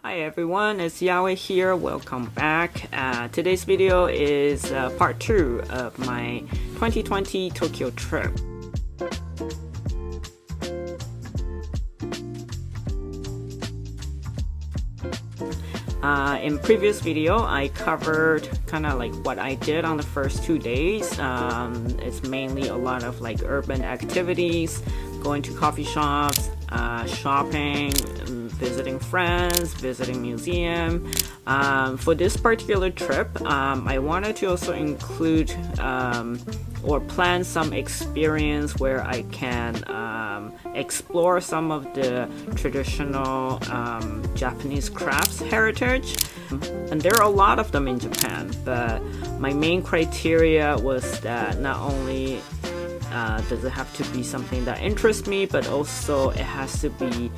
Hi everyone, it's Yahweh here. Welcome back. Today's video is part 2 of my 2020 Tokyo trip. In previous video, I covered kind of like what I did on the first 2 days. It's mainly a lot of like urban activities, going to coffee shops, shopping, visiting friends, visiting museum. For this particular trip, I wanted to also include or plan some experience where I can explore some of the traditional Japanese crafts heritage. And there are a lot of them in Japan, but my main criteria was that not only does it have to be something that interests me, but also it has to be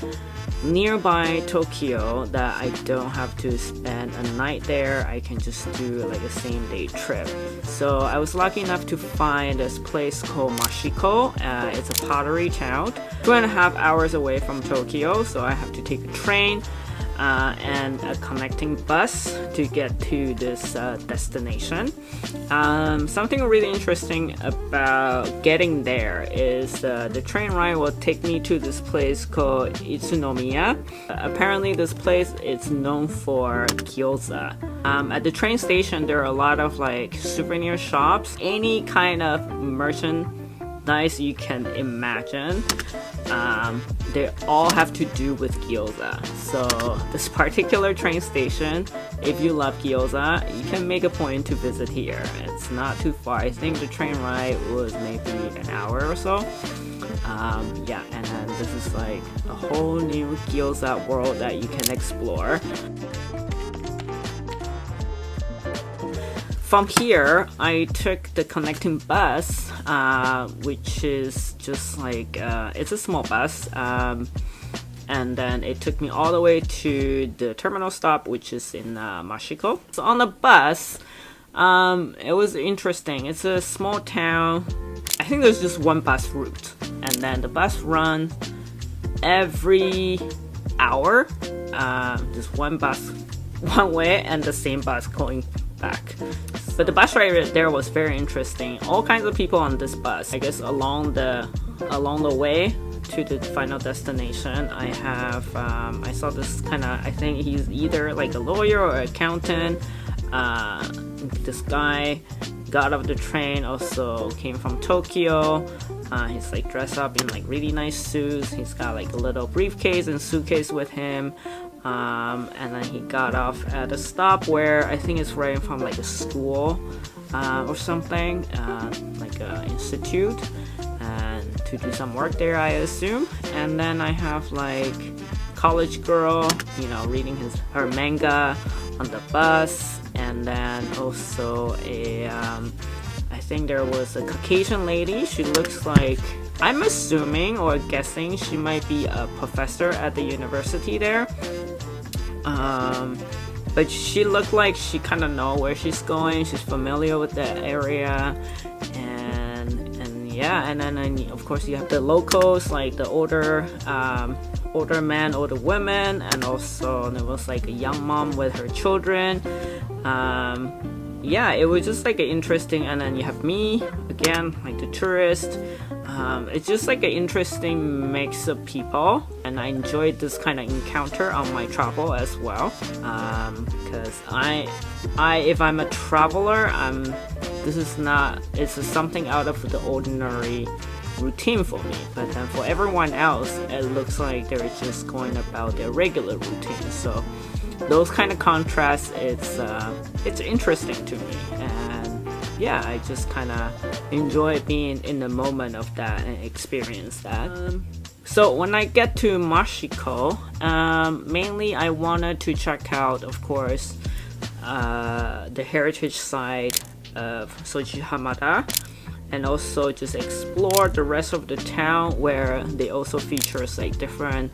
nearby Tokyo that I don't have to spend a night there. I can just do like a same day trip. So I was lucky enough to find this place called Mashiko. It's a pottery town, 2.5 hours away from Tokyo, so I have to take a train and a connecting bus to get to this destination. Something really interesting about getting there is the train ride will take me to this place called Utsunomiya. Apparently this place is known for Gyoza. At the train station there are a lot of like souvenir shops, any kind of merchandise you can imagine. They all have to do with gyoza. So this particular train station, if you love gyoza, you can make a point to visit here. It's not too far. I think the train ride was maybe an hour or so. Yeah, and then this is like a whole new gyoza world that you can explore. From here, I took the connecting bus, which is just like, it's a small bus, and then it took me all the way to the terminal stop, which is in Mashiko. So on the bus, it was interesting. It's a small town. I think there's just one bus route, and then the bus runs every hour. Just one bus one way and the same bus going back. But the bus ride there was very interesting. All kinds of people on this bus. I guess along the way to the final destination, I have I saw this kind of, I think he's either like a lawyer or accountant. This guy got off the train, also came from Tokyo. He's like dressed up in like really nice suits. He's got like a little briefcase and suitcase with him. And then he got off at a stop where I think it's right from like a school or something, like an institute, and to do some work there, I assume. And then I have like college girl, you know, reading her manga on the bus, and then also a I think there was a Caucasian lady. She looks like, I'm assuming or guessing she might be a professor at the university there. But she looked like she kind of know where she's going. She's familiar with the area, and yeah. And then of course you have the locals, like the older men, older women, and also there was like a young mom with her children. Yeah, it was just like an interesting. And then you have me again, like the tourist. It's just like an interesting mix of people, and I enjoyed this kind of encounter on my travel as well. Because if I'm a traveler, it's something out of the ordinary routine for me. But then for everyone else, it looks like they're just going about their regular routine. So those kind of contrasts, it's interesting to me. Yeah, I just kind of enjoy being in the moment of that and experience that. So when I get to Mashiko, mainly I wanted to check out, of course, the heritage side of Shoji Hamada, and also just explore the rest of the town where they also features like different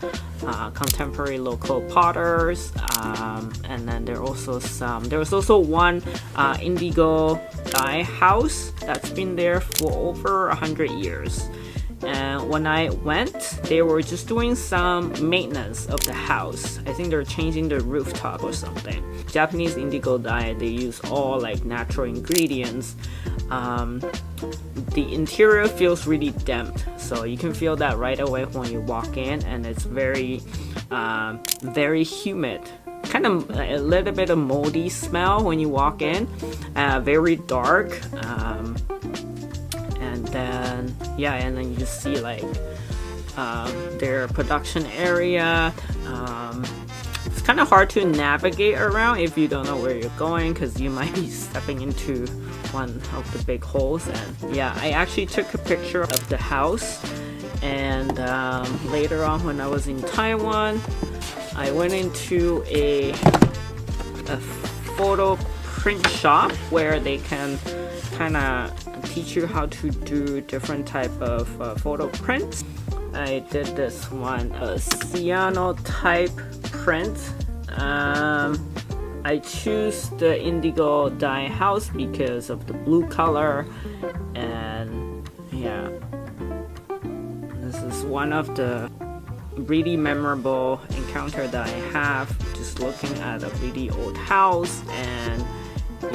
contemporary local potters, and then there was also one indigo dye house that's been there for over 100 years, And when I went, they were just doing some maintenance of the house. I think they're changing the rooftop or something. Japanese indigo dye, they use all like natural ingredients. The interior feels really damp, so you can feel that right away when you walk in, and it's very humid. Kind of a little bit of moldy smell when you walk in, very dark, and then you just see like their production area. It's kind of hard to navigate around if you don't know where you're going, because you might be stepping into one of the big holes. And yeah, I actually took a picture of the house, and later on when I was in Taiwan, I went into a photo print shop where they can kind of teach you how to do different type of photo prints. I did this one, a cyano type print. I choose the indigo dye house because of the blue color, and yeah, this is one of the really memorable encounter that I have, just looking at a really old house, and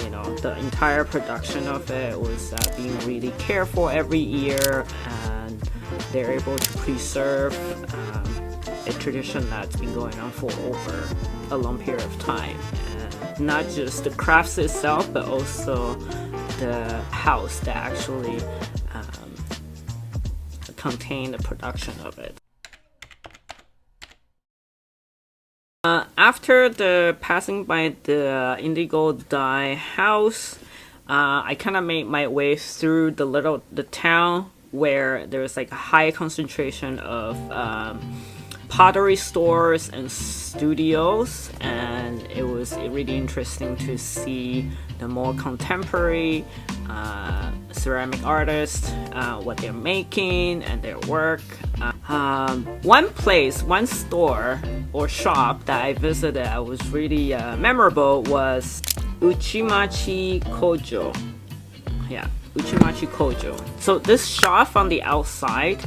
you know, the entire production of it was being really cared for every year, and they're able to preserve a tradition that's been going on for over a long period of time. And not just the crafts itself, but also the house that actually contained the production of it. After the passing by the indigo dye house, I kind of made my way through the town where there's like a high concentration of pottery stores and studios, and it was really interesting to see the more contemporary ceramic artists, what they're making and their work. One store or shop that I visited that was really memorable was Uchimachi Kojo. Yeah, Uchimachi Kojo. So this shop from the outside,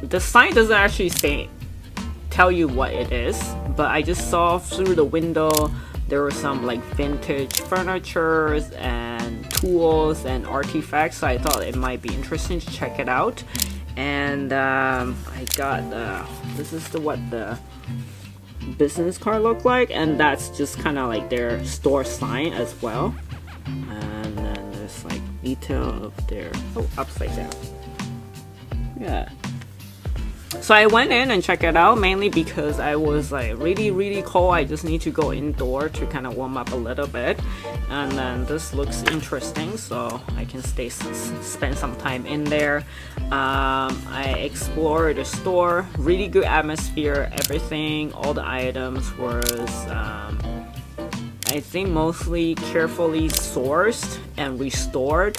the sign doesn't actually tell you what it is, but I just saw through the window there were some like vintage furniture and tools and artifacts, so I thought it might be interesting to check it out. And I got this is what the business card looked like, and that's just kind of like their store sign as well. And then there's like detail of their upside down. Yeah. So I went in and checked it out, mainly because I was like really cold. I just need to go indoor to kind of warm up a little bit, and then this looks interesting, so I can spend some time in there. I explored the store, really good atmosphere. Everything, all the items was I think mostly carefully sourced and restored.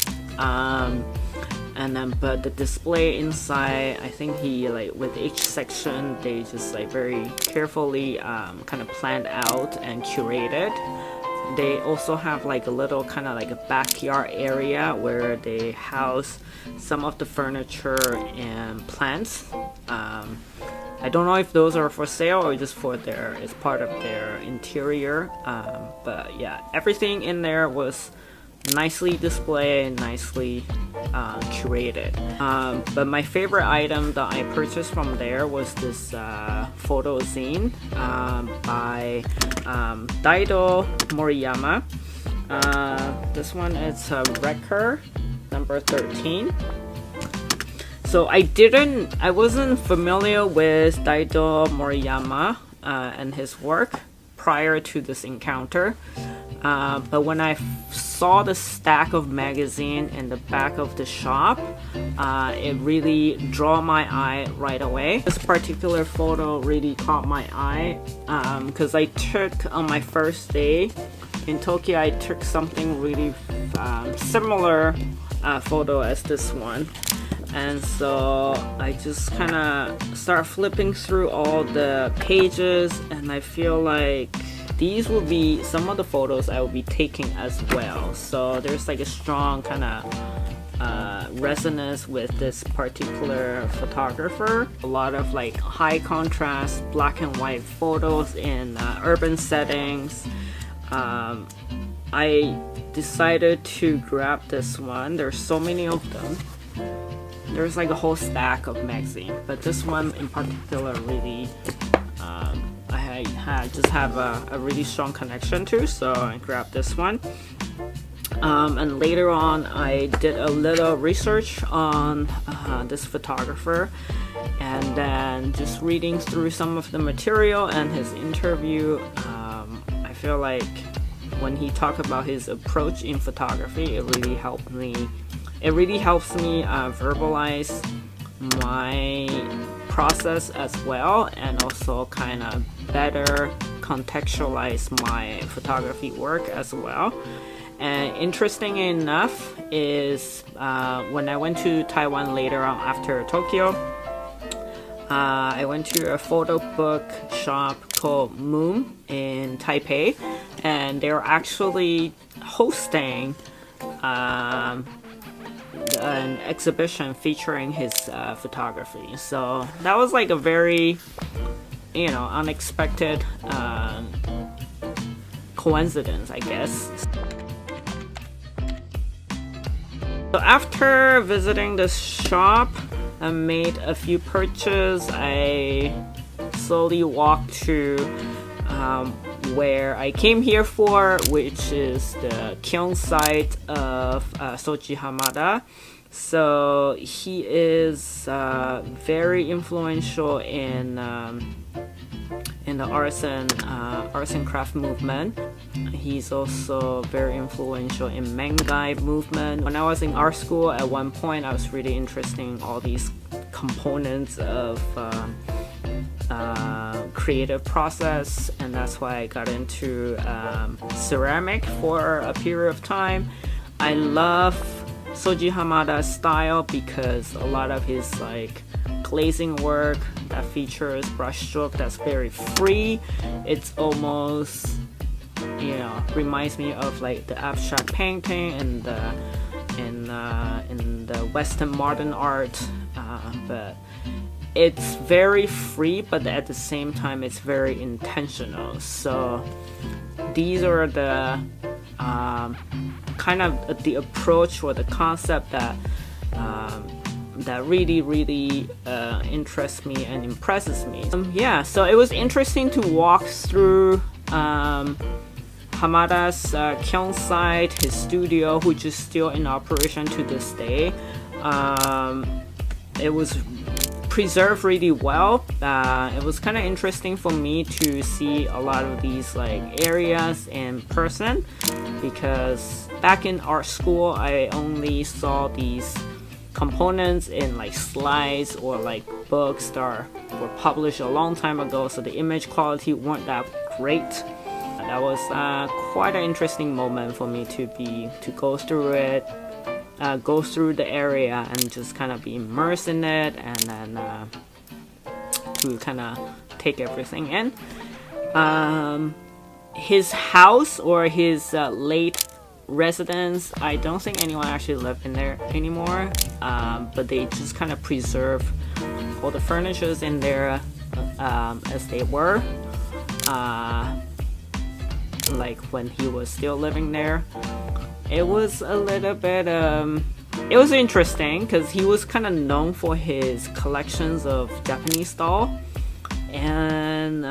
And then, but the display inside, I think he like with each section, they just like very carefully kind of planned out and curated. They also have like a little kind of like a backyard area where they house some of the furniture and plants. I don't know if those are for sale or just for it's part of their interior. But yeah, everything in there was nicely displayed, nicely curated. But my favorite item that I purchased from there was this photo zine by Daido Moriyama. This one is Wrecker number 13. So I wasn't familiar with Daido Moriyama and his work prior to this encounter. But when I saw the stack of magazine in the back of the shop, it really drew my eye right away. This particular photo really caught my eye because I took on my first day in Tokyo, I took something really similar photo as this one. And so I just kind of start flipping through all the pages, and I feel like these will be some of the photos I will be taking as well. So there's like a strong kind of resonance with this particular photographer. A lot of like high contrast black and white photos in urban settings. I decided to grab this one. There's so many of them. There's like a whole stack of magazines, but this one in particular really I just have a really strong connection to, so I grabbed this one. And later on I did a little research on this photographer, and then just reading through some of the material and his interview, I feel like when he talked about his approach in photography, it really helps me verbalize my process as well, and also kind of better contextualize my photography work as well. And interesting enough is when I went to Taiwan later on after Tokyo, I went to a photo book shop called Moon in Taipei, and they're actually hosting an exhibition featuring his photography. So that was like a very, unexpected coincidence, I guess. So after visiting this shop, I made a few purchases. I slowly walked to where I came here for, which is the kiln site of Shoji Hamada. So he is very influential in the arts and craft movement. He's also very influential in Mangai movement. When I was in art school, at one point I was really interested in all these components of creative process, and that's why I got into ceramic for a period of time. I love Shoji Hamada's style because a lot of his like glazing work that features brushstroke that's very free. It's almost, reminds me of like the abstract painting and in the Western modern art, but it's very free, but at the same time it's very intentional. So these are the kind of the approach or the concept that really interests me and impresses me. So it was interesting to walk through Hamada's kiln site, his studio, which is still in operation to this day. It was preserved really well. It was kind of interesting for me to see a lot of these like areas in person, because back in art school I only saw these components in like slides or like books that were published a long time ago, so the image quality weren't that great. That was quite an interesting moment for me to go through it, go through the area and just kind of be immersed in it, and then to kind of take everything in. His house or his late residence, I don't think anyone actually lived in there anymore, but they just kind of preserve all the furnitures in there as they were, like when he was still living there. It was a little bit it was interesting because he was kind of known for his collections of Japanese doll, and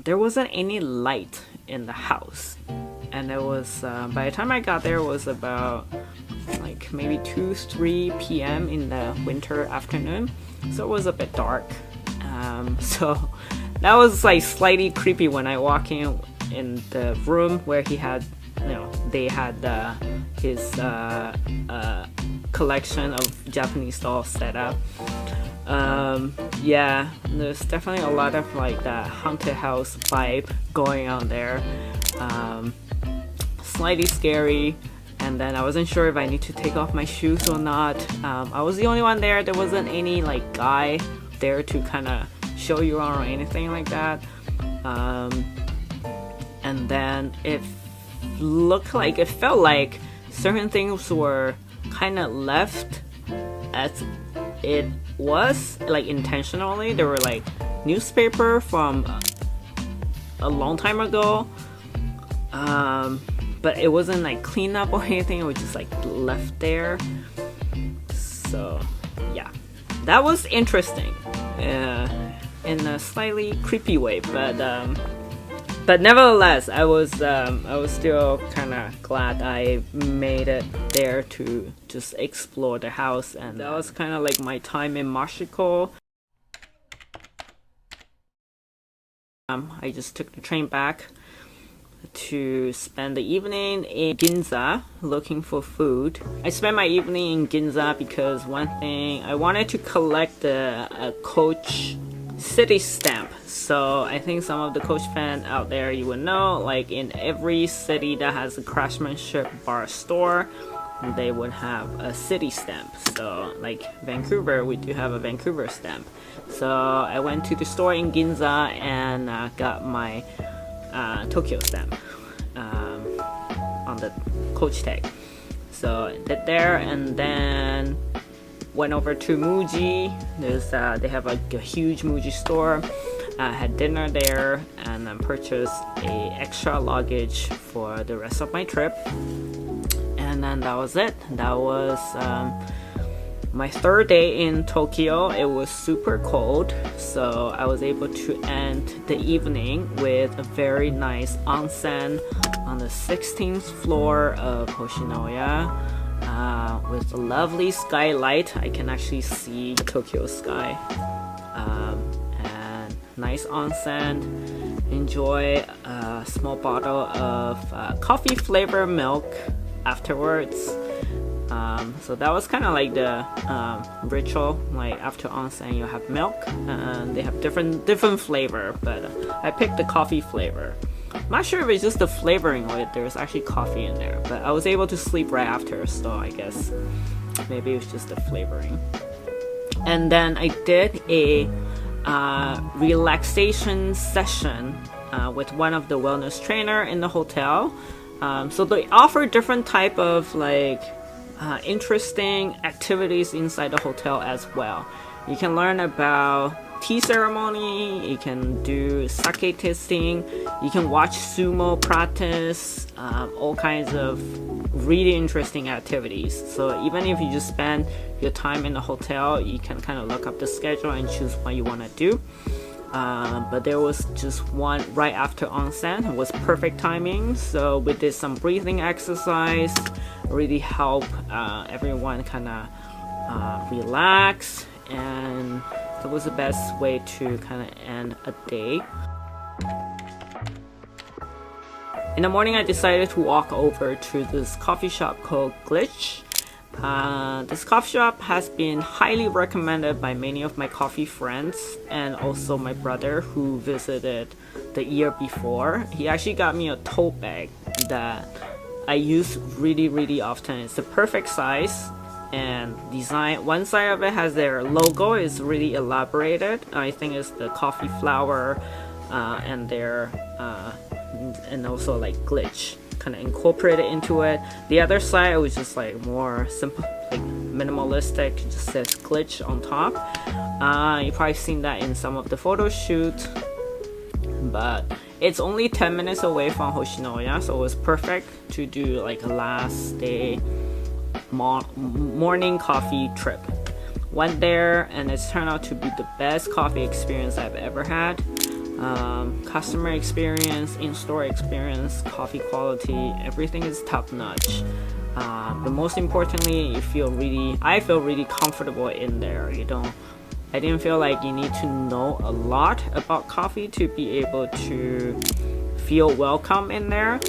there wasn't any light in the house, and it was by the time I got there, it was about like maybe 2-3 p.m. in the winter afternoon, so it was a bit dark. So that was like slightly creepy when I walk in the room where he had, they had his collection of Japanese dolls set up. Yeah, there's definitely a lot of like that haunted house vibe going on there. Slightly scary, and then I wasn't sure if I need to take off my shoes or not. I was the only one there. There wasn't any like guy there to kind of show you around or anything like that. And then it felt like certain things were kind of left as it was, like intentionally. There were like newspaper from a long time ago, but it wasn't like cleaned up or anything. It was just like left there. So yeah, that was interesting, in a slightly creepy way, but nevertheless, I was still kind of glad I made it there to just explore the house, and that was kind of like my time in Mashiko. I just took the train back to spend the evening in Ginza looking for food. I spent my evening in Ginza because one thing, I wanted to collect the Coach city stamp. So I think some of the Coach fans out there, you would know, like in every city that has a craftsmanship bar store, they would have a city stamp. So like Vancouver, we do have a Vancouver stamp. So I went to the store in Ginza and got my Tokyo stamp on the Coach tag. So I did there, and then went over to Muji. They have a huge Muji store. Had dinner there, and then purchased a extra luggage for the rest of my trip. And then that was it. That was my third day in Tokyo. It was super cold, so I was able to end the evening with a very nice onsen on the 16th floor of Yoshinoya, with a lovely skylight. I can actually see Tokyo sky, and nice onsen. Enjoy a small bottle of coffee flavored milk afterwards. So that was kind of like the ritual. Like after onsen, you have milk, and they have different flavor. But I picked the coffee flavor. I'm not sure if it's just the flavoring or if there's actually coffee in there. But I was able to sleep right after, so I guess maybe it was just the flavoring. And then I did a relaxation session with one of the wellness trainer in the hotel. So they offer different type of like interesting activities inside the hotel as well. You can learn about tea ceremony, you can do sake tasting, you can watch sumo practice, all kinds of really interesting activities. So even if you just spend your time in the hotel, you can kind of look up the schedule and choose what you want to do. But there was just one right after onsen. It was perfect timing, so we did some breathing exercise, really help everyone kind of relax, and it was the best way to kind of end a day. In the morning, I decided to walk over to this coffee shop called Glitch. This coffee shop has been highly recommended by many of my coffee friends, and also my brother who visited the year before. He actually got me a tote bag that I use really often. It's the perfect size and design. One side of it has their logo, is really elaborated. I think it's the coffee flower and their and also like Glitch kind of incorporated into it. The other side was just like more simple, like minimalistic, just says Glitch on top. You've probably seen that in some of the photo shoots, but it's only 10 minutes away from Yoshinoya, so it was perfect to do like a last day morning coffee trip. Went there, and it's turned out to be the best coffee experience I've ever had. Customer experience, in-store experience, coffee quality, everything is top-notch. But most importantly, I feel really comfortable in there. I didn't feel like you need to know a lot about coffee to be able to feel welcome in there.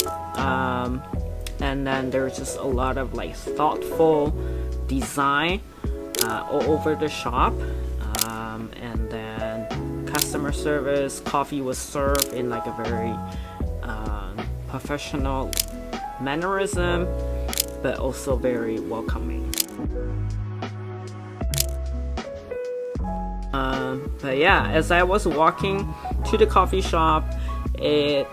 And then there's just a lot of like thoughtful design all over the shop. And then customer service, coffee was served in like a very professional mannerism, but also very welcoming. But yeah, as I was walking to the coffee shop, I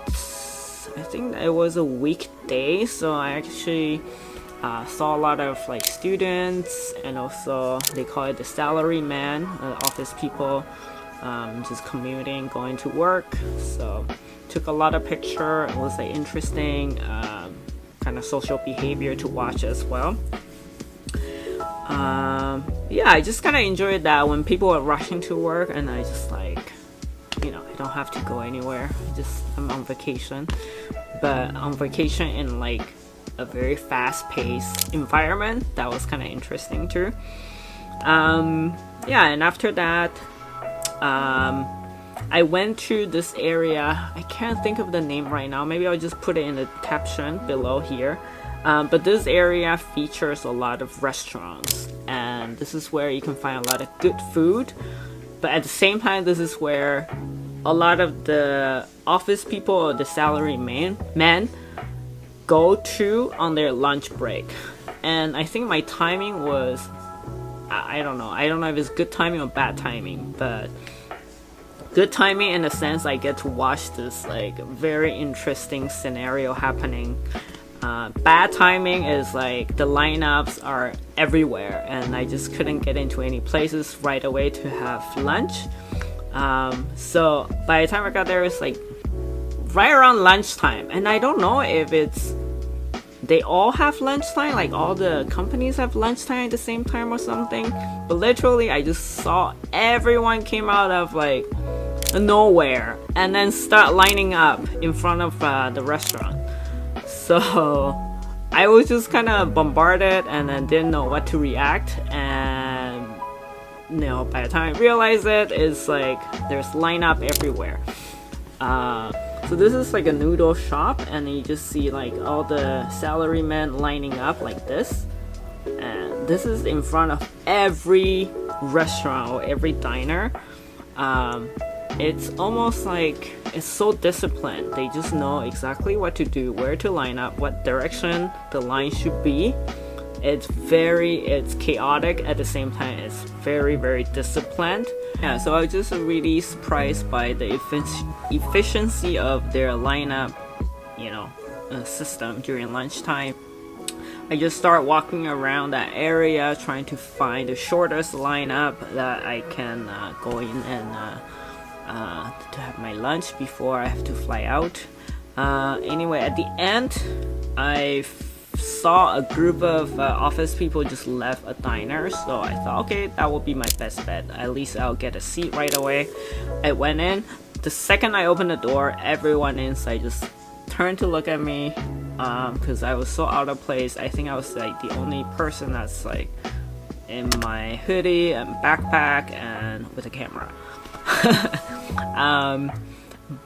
think it was a weekday, so I actually Saw a lot of like students, and also they call it the salarymen, office people, just commuting, going to work. So took a lot of picture. It was like interesting kind of social behavior to watch as well. Yeah, I just kind of enjoyed that when people were rushing to work, and I just like, you know, I don't have to go anywhere. I'm on vacation, but on vacation in like a very fast-paced environment. That was kind of interesting too. Yeah, and after that, I went to this area. I can't think of the name right now. Maybe I'll just put it in the caption below here. But this area features a lot of restaurants, and this is where you can find a lot of good food. But at the same time, this is where a lot of the office people or the salary men go to on their lunch break. And I think my timing was, I don't know if it's good timing or bad timing, but good timing in the sense I get to watch this like very interesting scenario happening. Bad timing is like the lineups are everywhere, and I just couldn't get into any places right away to have lunch. So by the time I got there, it's like right around lunchtime, and I don't know if it's they all have lunchtime, like all the companies have lunchtime at the same time or something. But literally, I just saw everyone came out of like nowhere and then start lining up in front of the restaurant. So I was just kind of bombarded and then didn't know what to react. And you know, by the time I realized it, it's like there's lineup everywhere. So this is like a noodle shop, and you just see like all the salarymen lining up like this. And this is in front of every restaurant or every diner. It's almost like it's so disciplined. They just know exactly what to do, where to line up, what direction the line should be. It's chaotic at the same time. It's very, very disciplined. Yeah, so I was just really surprised by the efficiency of their lineup, system during lunchtime. I just start walking around that area trying to find the shortest lineup that I can go in and to have my lunch before I have to fly out. Anyway, at the end, I saw a group of office people just left a diner, so I thought, okay, that will be my best bet. At least I'll get a seat right away. I went in. The second I opened the door, everyone inside just turned to look at me because I was so out of place. I think I was like the only person that's like in my hoodie and backpack and with a camera.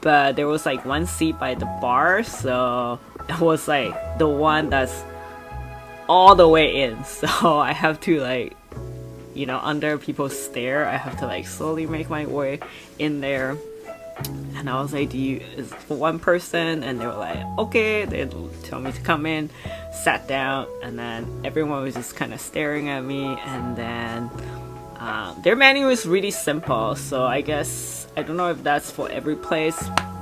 But there was like one seat by the bar, so it was like the one that's all the way in, so I have to like, under people's stare, I have to like slowly make my way in there. And I was like, is for one person? And they were like, okay. They tell me to come in, sat down, and then everyone was just kind of staring at me. And then their menu is really simple, so I guess I don't know if that's for every place,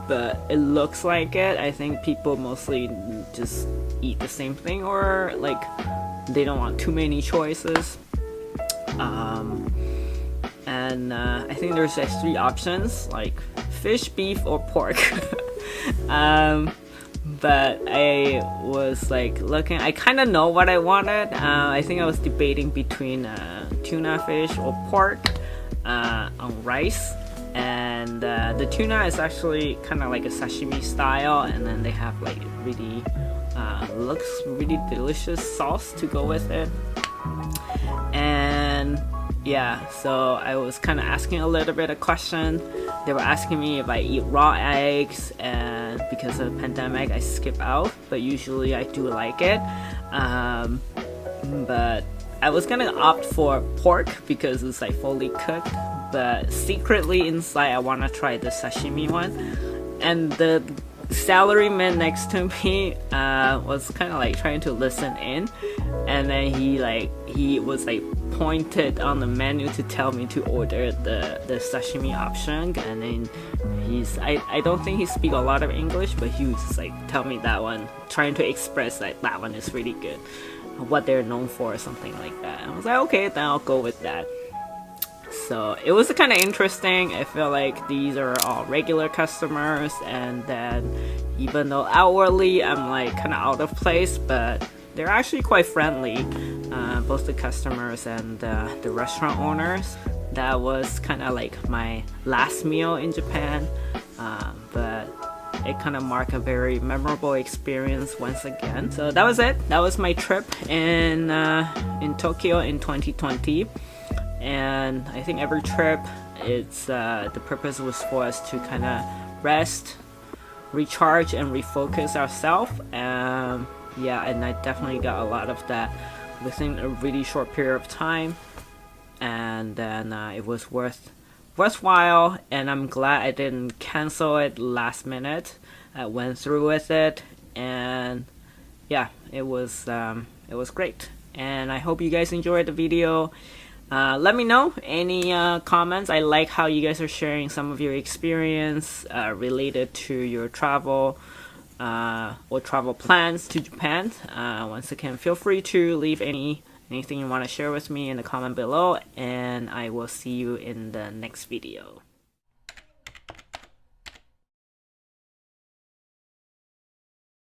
but it looks like it. I think people mostly just eat the same thing, or like they don't want too many choices. And I think there's like 3 options, like fish, beef, or pork. But I was like looking, I kind of know what I wanted. I think I was debating between tuna fish or pork on rice. And the tuna is actually kind of like a sashimi style, and then they have like really looks really delicious sauce to go with it. And yeah, so I was kind of asking a little bit of question. They were asking me if I eat raw eggs, and because of the pandemic I skip out, but usually I do like it. But I was gonna opt for pork because it's like fully cooked, but secretly inside I want to try the sashimi one. And the salaryman next to me was kind of like trying to listen in, and then he was like pointed on the menu to tell me to order the sashimi option. And then I don't think he speaks a lot of English, but he was just like tell me that one, trying to express like that one is really good. what they're known for or something like that. I was like, okay, then I'll go with that. So it was kind of interesting. I feel like these are all regular customers, and then even though outwardly I'm like kind of out of place, but they're actually quite friendly, both the customers and the restaurant owners. That was kind of like my last meal in Japan, but it kind of marked a very memorable experience once again. So that was it. That was my trip in Tokyo in 2020. And I think every trip, it's the purpose was for us to kind of rest, recharge, and refocus ourselves. Yeah, and I definitely got a lot of that within a really short period of time. And then it was worthwhile, and I'm glad I didn't cancel it last minute. I went through with it, and yeah, it was great. And I hope you guys enjoyed the video. Let me know any comments. I like how you guys are sharing some of your experience related to your travel or travel plans to Japan. Once again, feel free to leave anything you want to share with me in the comment below, and I will see you in the next video.